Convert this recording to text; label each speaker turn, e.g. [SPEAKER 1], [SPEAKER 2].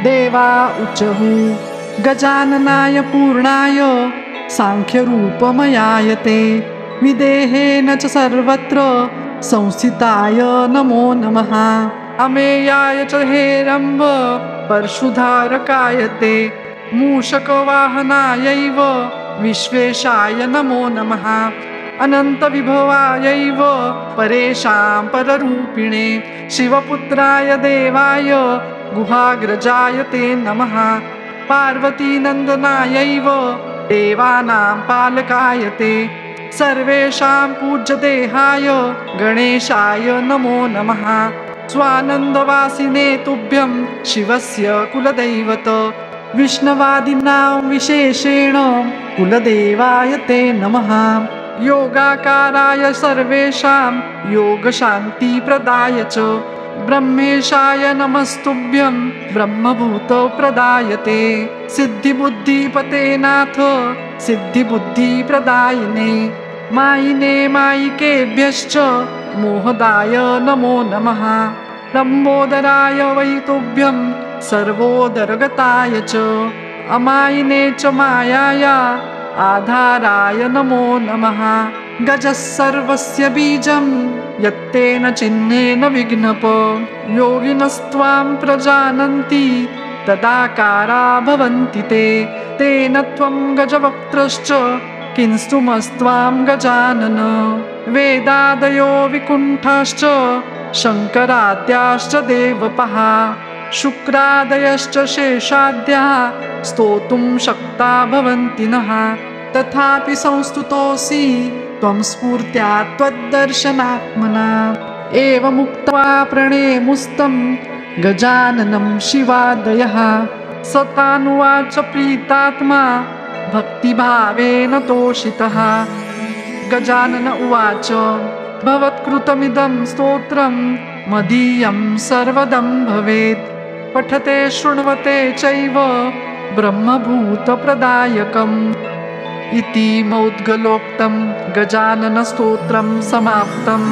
[SPEAKER 1] देवा उचुः गजाननाय पूर्णाय सांख्यरूपमयाय ते विदेहेन च सर्वत्र संस्थिताय नमो नमः। अमेयाय च हेरम्ब परशुधारकाय ते मूषकवाहनायैव विश्वेशाय नमो नमः। अनन्तविभवायैव परेशां पररूपिणे शिवपुत्राय देवाय गुहाग्रजाय ते नमः। पार्वतीनन्दनायैव देवानां पालकाय ते सर्वेषां पूज्यदेहाय गणेशाय नमो नमः। स्वानन्दवासिने तुभ्यं शिवस्य कुलदैवत विष्णवादीनां विशेषेण कुलदेवाय ते नमः। योगाकाराय सर्वेषां योगशान्तिप्रदाय च ब्रह्मेशाय नमस्तुभ्यं ब्रह्मभूतप्रदाय ते सिद्धिबुद्धिपते नाथ सिद्धिबुद्धिप्रदायिने मायिने मायिकेभ्यश्च मोहदाय नमो नमः। लम्बोदराय वै तुभ्यं सर्वोदरगताय च अमायिने च मायाया आधाराय नमो नमः। गजः सर्वस्य बीजं यत्तेन चिह्नेन विघ्नप योगिनस्त्वां प्रजानन्ति तदाकारा भवन्ति ते तेन त्वं गजवक्त्रश्च किंस्तुमस्त्वां गजानन। वेदादयो विकुण्ठाश्च शङ्कराद्याश्च देवपः शुक्रादयश्च शेषाद्याः स्तोतुं शक्ता भवन्ति नः। तथापि संस्तुतोऽसि त्वं स्फूर्त्या त्वद्दर्शनात्मना। एवमुक्त्वा प्रणेमुस्तं गजाननं शिवादयः स तानुवाच प्रीतात्मा भक्तिभावेन तोषितः। गजानन उवाच भवत्कृतमिदं स्तोत्रं मदीयं सर्वदं भवेत् पठते शृण्वते चैव ब्रह्मभूतप्रदायकम् इति मौद्गलोक्तं गजाननस्तोत्रं समाप्तम्।